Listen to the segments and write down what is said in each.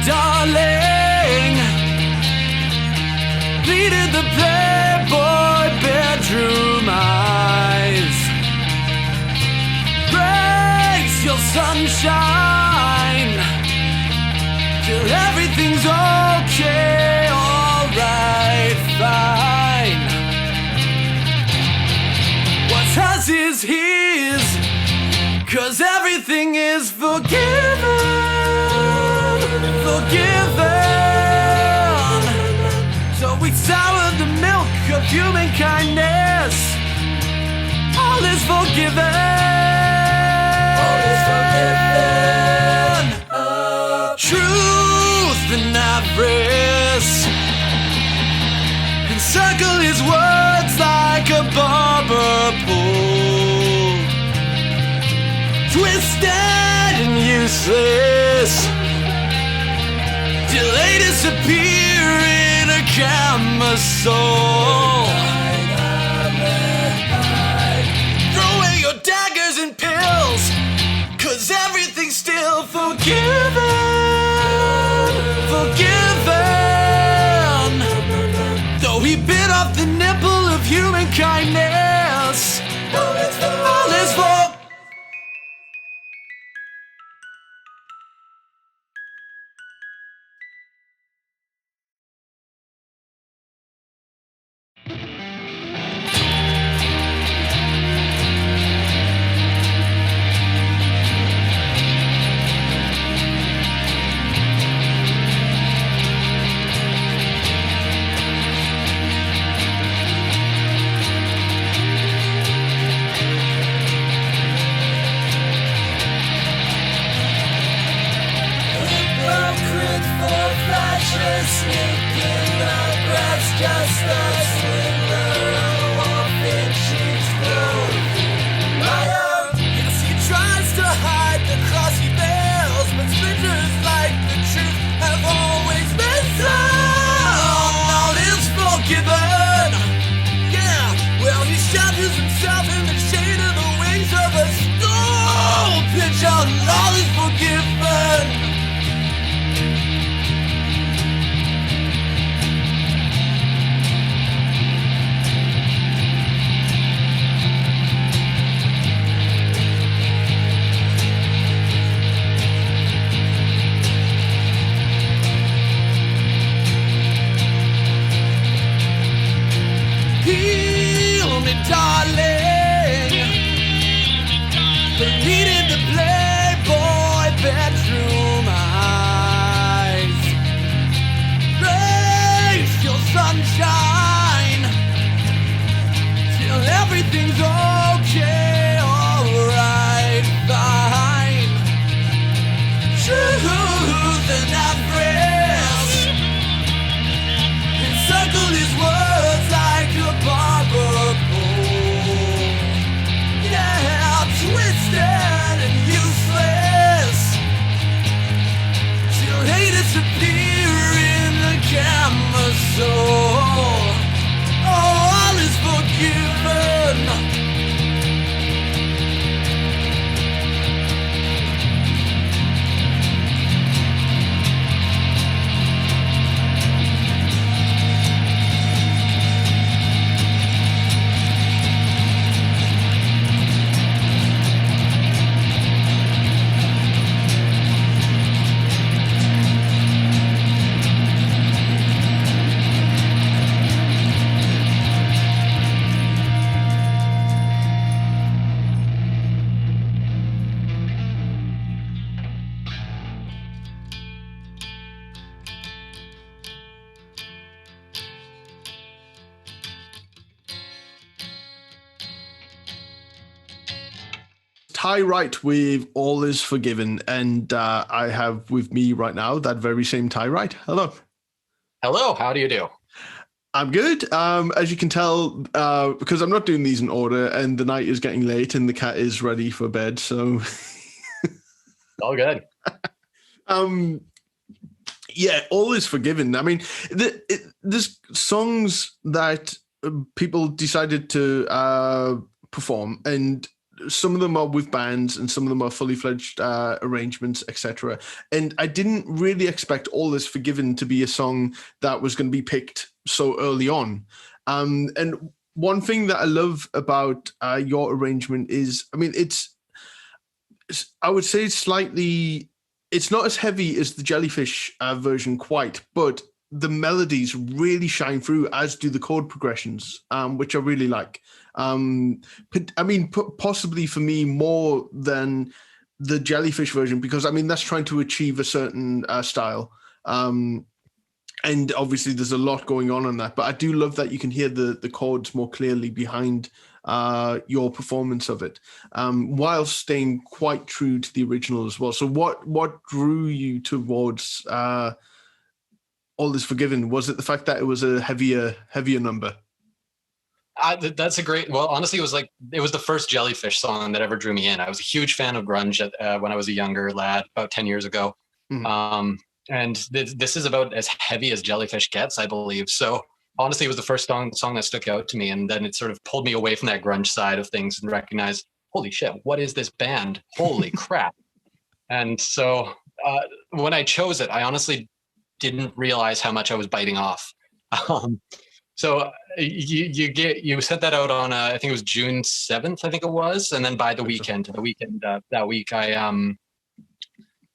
darling. Bleeded the Playboy bedroom eyes. Raise your sunshine till everything's okay, alright, fine. What's hers is his, 'cause everything is forgiven, forgiven. So we sour the milk of human kindness. All is forgiven. All is forgiven. Truth and avarice encircle his words like a barber pole. Twisted and useless till they disappear in a camisole. Throw away your daggers and pills, 'cause everything's still forgiven, forgiven. Though he bit off the nipple of human kindness, all is for. All is forgiven. Heal me, darling. Needed the Playboy bedroom eyes. Raise your sunshine till everything's okay, alright, fine. Truth and avarice encircle his words like a barber pole. Yeah, twisted and useless till they disappear in the camisole. All is forgiven. Ty Wright with All Is Forgiven, and I have with me right now that very same Ty Wright. Hello. Hello, how do you do? I'm good. As you can tell, because I'm not doing these in order, and the night is getting late, and the cat is ready for bed, so All good. Yeah, All Is Forgiven. I mean, there's songs that people decided to perform, and some of them are with bands and some of them are fully fledged arrangements, etc. And I didn't really expect All Is Forgiven to be a song that was going to be picked so early on. And one thing that I love about your arrangement is, I mean, I would say it's not as heavy as the Jellyfish version quite, but the melodies really shine through, as do the chord progressions, which I really like. I mean, possibly for me more than the Jellyfish version, because I mean, that's trying to achieve a certain style. And obviously there's a lot going on that, but I do love that you can hear the chords more clearly behind your performance of it, while staying quite true to the original as well. So what drew you towards All Is Forgiven? Was it the fact that it was a heavier number? That's a great. Well, honestly, it was the first Jellyfish song that ever drew me in. I was a huge fan of grunge when I was a younger lad, about 10 years ago. Mm-hmm. And this is about as heavy as Jellyfish gets, I believe. So honestly, it was the first song that stuck out to me, and then it sort of pulled me away from that grunge side of things and recognized, holy shit, what is this band? Holy crap! And so when I chose it, I honestly didn't realize how much I was biting off. So you sent that out on I think it was June 7th, I think it was, and then by the weekend that week,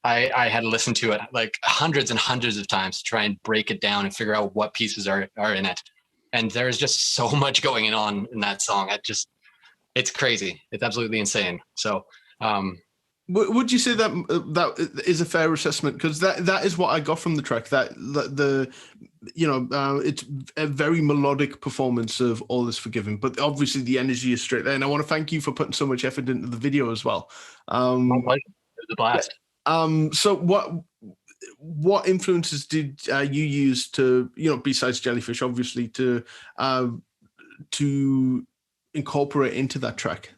I had listened to it like hundreds and hundreds of times to try and break it down and figure out what pieces are in it. And there's just so much going on in that song. It's crazy. It's absolutely insane. So, would you say that is a fair assessment? Because that is what I got from the track. It's a very melodic performance of All Is Forgiven, but obviously the energy is straight there. And I want to thank you for putting so much effort into the video as well. My pleasure. It was a blast. So what influences did you use to, besides Jellyfish, obviously, to incorporate into that track?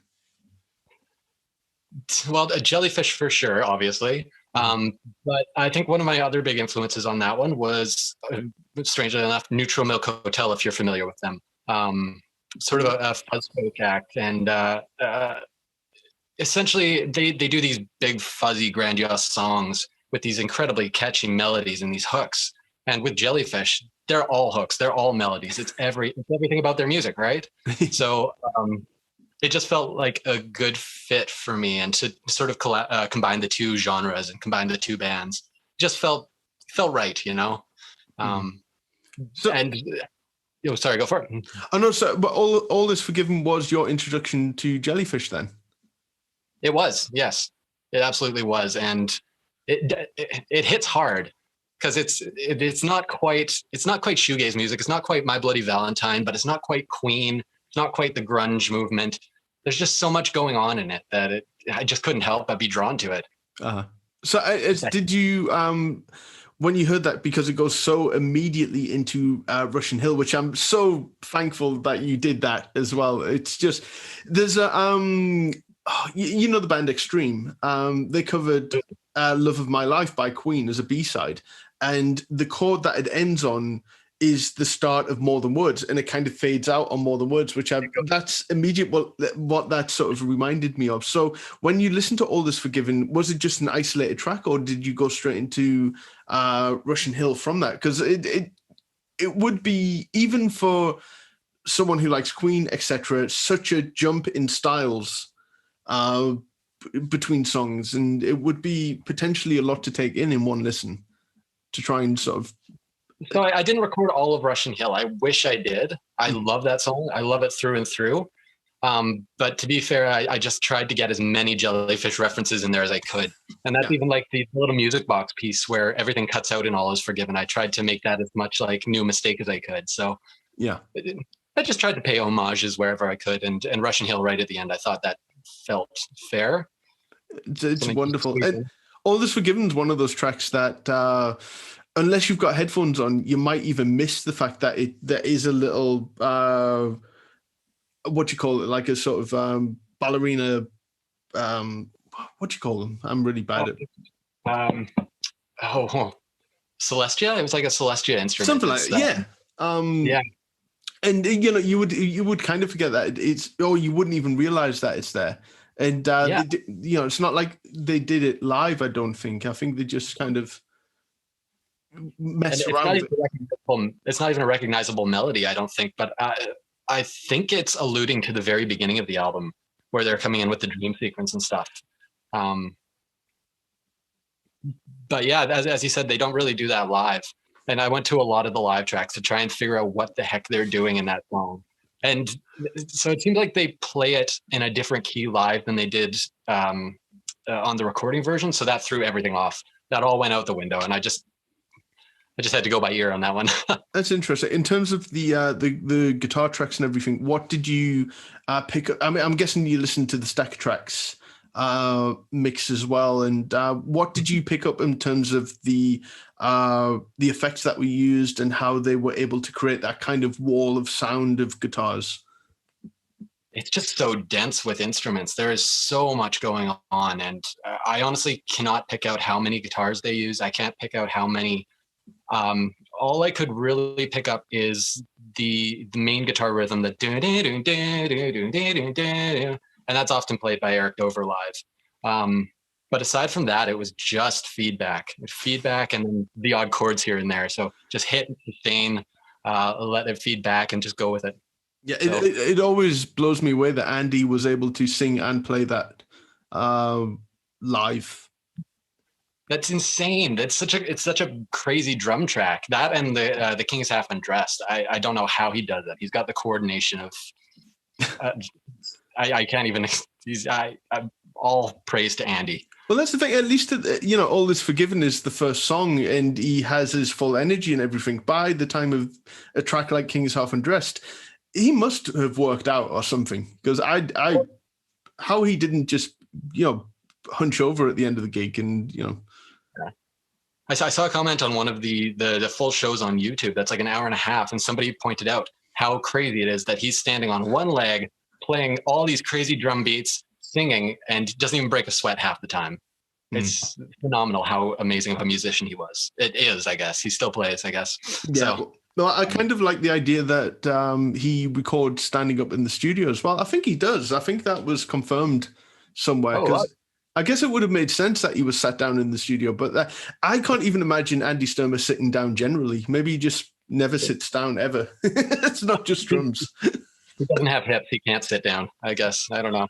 Well, a Jellyfish for sure, obviously. But I think one of my other big influences on that one was, strangely enough, Neutral Milk Hotel, if you're familiar with them. Sort of a fuzzfolk act. And essentially, they do these big, fuzzy, grandiose songs with these incredibly catchy melodies and these hooks. And with Jellyfish, they're all hooks. They're all melodies. It's everything about their music, right? So it just felt like a good fit for me, and to sort of combine the two genres and combine the two bands just felt right, Sorry, go for it. Oh no, so but All Is Forgiven was your introduction to Jellyfish then? It was, yes, it absolutely was, and it hits hard because it's not quite shoegaze music. It's not quite My Bloody Valentine, but it's not quite Queen. It's not quite the grunge movement. There's just so much going on in it that I just couldn't help but be drawn to it. So did you, when you heard that, because it goes so immediately into Russian Hill, which I'm so thankful that you did that as well. It's just, there's a, the band Extreme, they covered Love of My Life by Queen as a B-side. And the chord that it ends on is the start of More Than Words, and it kind of fades out on More Than Words, which that's immediate what that sort of reminded me of. So when you listen to All Is Forgiven, was it just an isolated track, or did you go straight into Russian Hill from that? Because it would be, even for someone who likes Queen, etc., such a jump in styles between songs, and it would be potentially a lot to take in one listen to try and sort of. So I didn't record all of Russian Hill. I wish I did. I love that song. I love it through and through. But to be fair, I just tried to get as many Jellyfish references in there as I could. And that's even like the little music box piece where everything cuts out and All Is Forgiven. I tried to make that as much like New Mistake as I could. So yeah, I just tried to pay homages wherever I could. And Russian Hill right at the end, I thought that felt fair. It's wonderful. And All Is Forgiven is one of those tracks that unless you've got headphones on, you might even miss the fact that there is a little, what do you call it, like a sort of ballerina, what do you call them? I'm really bad at Celestia? It was like a Celestia instrument. Something like that, yeah. Yeah. And you would kind of forget that you wouldn't even realize that it's there. And it's not like they did it live. I don't think. I think they just kind of messed around with it. It's not even a recognizable melody, I don't think. But I think it's alluding to the very beginning of the album, where they're coming in with the dream sequence and stuff. But yeah, as you said, they don't really do that live. And I went to a lot of the live tracks to try and figure out what the heck they're doing in that song. And so it seems like they play it in a different key live than they did on the recording version. So that threw everything off. That all went out the window. And I just had to go by ear on that one. That's interesting. In terms of the guitar tracks and everything, what did you pick up? I mean, I'm guessing you listened to the Stack Tracks mix as well. And what did you pick up in terms of the effects that we used and how they were able to create that kind of wall of sound of guitars? It's just so dense with instruments. There is so much going on. And I honestly cannot pick out how many guitars they use. I can't pick out how many. All I could really pick up is the main guitar rhythm, the and that's often played by Eric Dover live. But aside from that, it was just feedback and then the odd chords here and there. So just hit and sustain, let it feedback and just go with it. Yeah, so, it always blows me away that Andy was able to sing and play that live. That's insane. It's such a crazy drum track. That and the King's Half Undressed. I don't know how he does it. He's got the coordination of. I can't even. I'm all praise to Andy. Well, that's the thing. At least All Is Forgiven is the first song, and he has his full energy and everything. By the time of a track like King's Half Undressed, he must have worked out or something. Because how he didn't just hunch over at the end of the gig and I saw a comment on one of the full shows on YouTube that's like an hour and a half, and somebody pointed out how crazy it is that he's standing on one leg, playing all these crazy drum beats, singing, and doesn't even break a sweat half the time. It's phenomenal how amazing of a musician he was. It is, I guess. He still plays, I guess. Yeah. So. No, I kind of like the idea that he records standing up in the studio as well. I think he does. I think that was confirmed somewhere. I guess it would have made sense that he was sat down in the studio, but I can't even imagine Andy Sturmer sitting down generally. Maybe he just never sits down ever. It's not just drums. He doesn't have hips. He can't sit down, I guess. I don't know.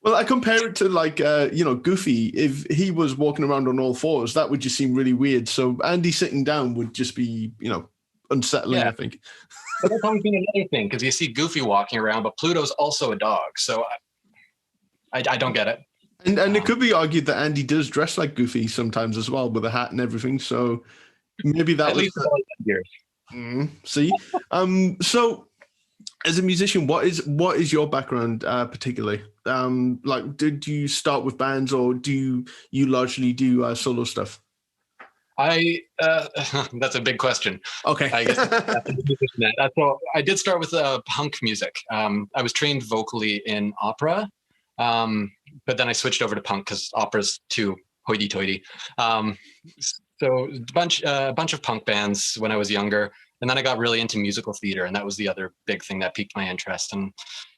Well, I compare it to like, Goofy. If he was walking around on all fours, that would just seem really weird. So Andy sitting down would just be, unsettling, I think. But that's always been another thing, because you see Goofy walking around, but Pluto's also a dog. So I don't get it. And it could be argued that Andy does dress like Goofy sometimes as well, with a hat and everything. So maybe that was years. See? So as a musician, what is your background particularly? Did you start with bands, or do you largely do solo stuff? That's a big question. Okay. I guess so I did start with punk music. I was trained vocally in opera. But then I switched over to punk because opera's too hoity-toity. So a bunch of punk bands when I was younger, and then I got really into musical theater, and that was the other big thing that piqued my interest. And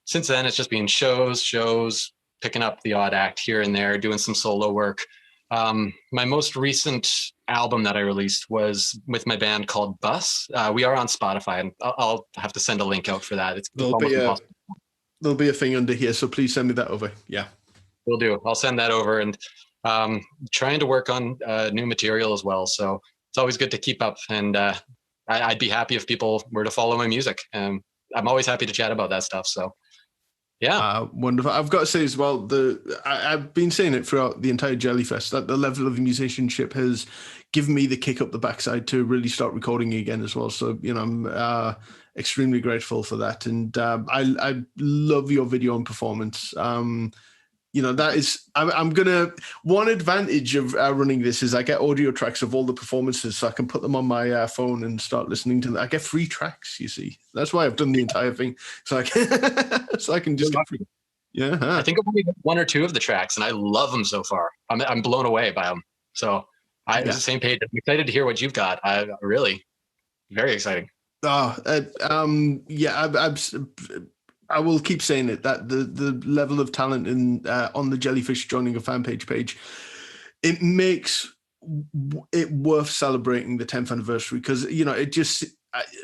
since then, it's just been shows, picking up the odd act here and there, doing some solo work. My most recent album that I released was with my band called Bus. We are on Spotify, and I'll have to send a link out for that. It's almost impossible. There'll be a thing under here, so please send me that over. Yeah, will do. I'll send that over, and trying to work on new material as well. So it's always good to keep up, and I'd be happy if people were to follow my music. I'm always happy to chat about that stuff. So yeah, wonderful. I've got to say as well, I've been saying it throughout the entire Jellyfest that the level of musicianship has given me the kick up the backside to really start recording again as well. So I'm extremely grateful for that, and I love your video and performance. That is, I'm gonna, one advantage of running this is I get audio tracks of all the performances, so I can put them on my phone and start listening to them. I get free tracks, you see. That's why I've done the entire thing, so I can just get free. Yeah, I think I've only got one or two of the tracks, and I love them so far. I'm blown away by them. So it's the same page. I'm excited to hear what you've got. Really very exciting. I will keep saying it, that the level of talent in on the Jellyfish Joining a Fanpage page, it makes it worth celebrating the 10th anniversary, because it just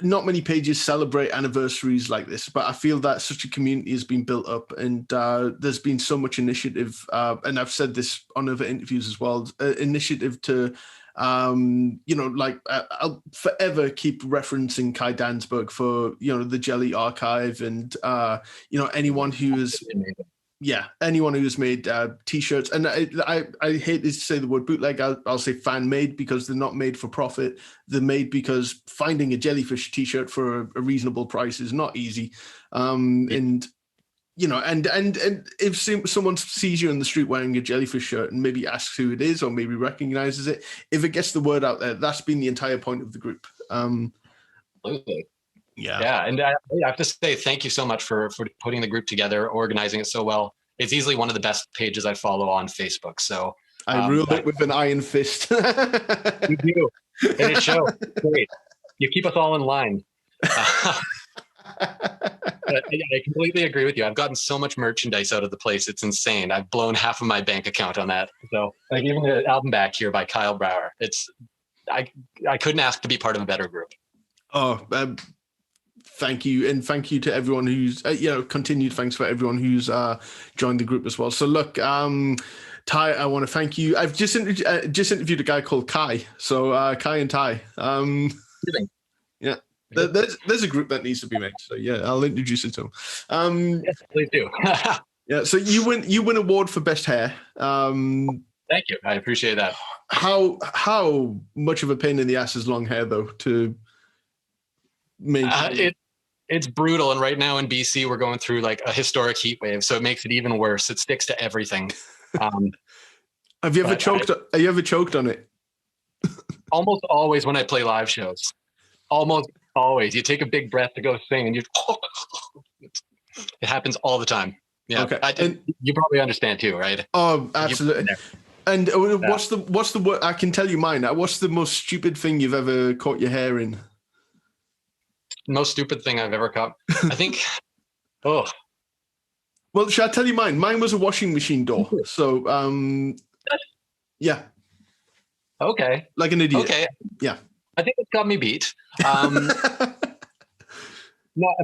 not many pages celebrate anniversaries like this, but I feel that such a community has been built up, and there's been so much initiative, and I've said this on other interviews as well, initiative to I'll forever keep referencing Kai Dansberg for the Jelly archive, and anyone who is anyone who's made t-shirts, and I hate to say the word bootleg, I'll say fan made, because they're not made for profit. They're made because finding a Jellyfish t-shirt for a reasonable price is not easy. And if someone sees you in the street wearing a Jellyfish shirt and maybe asks who it is, or maybe recognizes it, if it gets the word out there, that's been the entire point of the group. Absolutely. Yeah. And I have to say, thank you so much for putting the group together, organizing it so well. It's easily one of the best pages I follow on Facebook. So I ruled it with an iron fist. You do. And it shows. Great. You keep us all in line. But I completely agree with you. I've gotten so much merchandise out of the place. It's insane. I've blown half of my bank account on that. So like even the album back here by Kyle Brower, I couldn't ask to be part of a better group. Oh, thank you. And thank you to everyone who's, continued thanks for everyone who's joined the group as well. So look, Ty, I want to thank you. I've just interviewed a guy called Kai. So Kai and Ty. Yeah. There's a group that needs to be made. So yeah, I'll introduce it to him. Yes, please do. Yeah. So you win award for best hair. Thank you. I appreciate that. How much of a pain in the ass is long hair though to maintain? It's brutal. And right now in BC, we're going through like a historic heat wave. So it makes it even worse. It sticks to everything. Have you ever choked? Have you ever choked on it? Almost always when I play live shows. Almost always. You take a big breath to go sing and it happens all the time. Yeah. Okay. You probably understand too, right? Oh, absolutely. And what's the word? I can tell you mine. What's the most stupid thing you've ever caught your hair in? Most stupid thing I've ever caught. I think, well, should I tell you mine? Mine was a washing machine door. So, yeah. Okay. Like an idiot. Okay. Yeah. I think it's got me beat. No,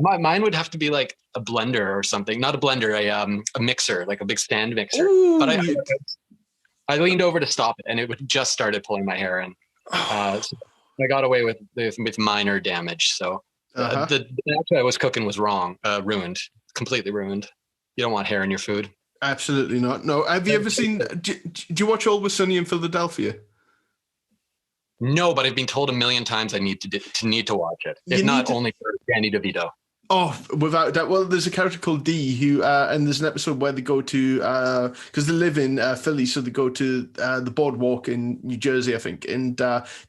mine would have to be like a blender or something. Not a blender, a mixer, like a big stand mixer. Ooh, but I leaned over to stop it, and it just started pulling my hair in. So I got away with minor damage. So the batch I was cooking was ruined, completely ruined. You don't want hair in your food. Absolutely not. No. Have you ever seen? Do you watch Always Sunny in Philadelphia? No, but I've been told a million times I need to watch it. If not only for Danny DeVito. Oh, without that. Well, there's a character called Dee who, and there's an episode where they go to, because they live in Philly, so they go to the boardwalk in New Jersey, I think. And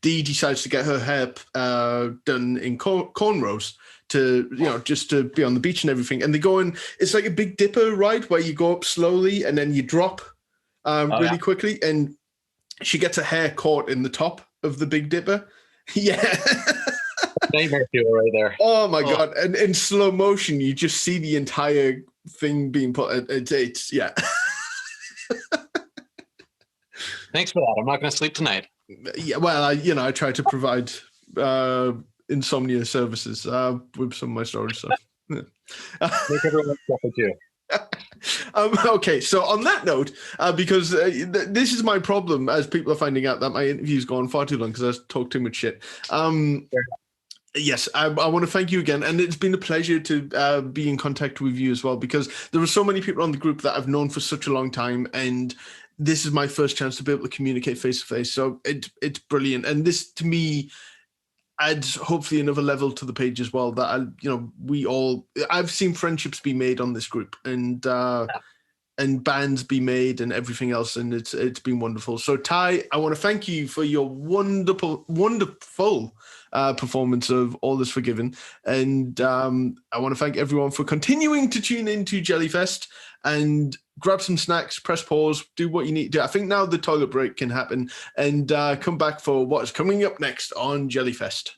Dee decides to get her hair done in cornrows to, just to be on the beach and everything. And they go in, it's like a Big Dipper ride where you go up slowly and then you drop really quickly. And she gets her hair caught in the top of the Big Dipper. Yeah. Nightmare fuel right there. Oh my God. And in slow motion, you just see the entire thing being put. It's yeah. Thanks for that. I'm not going to sleep tonight. Yeah. Well, I try to provide insomnia services with some of my stories. So. Make everyone suffer too. Okay, so on that note, because this is my problem, as people are finding out that my interview's gone far too long because I talk too much shit. Yes, I want to thank you again, and it's been a pleasure to be in contact with you as well, because there are so many people on the group that I've known for such a long time, and this is my first chance to be able to communicate face to face. So it's brilliant, and this to me adds hopefully another level to the page as well. That I've seen friendships be made on this group, and bands be made and everything else, and it's been wonderful. So Ty, I want to thank you for your wonderful performance of All Is Forgiven, and I want to thank everyone for continuing to tune into Jellyfest, and grab some snacks, press pause, do what you need to do. I think now the toilet break can happen, and come back for what is coming up next on Jellyfest.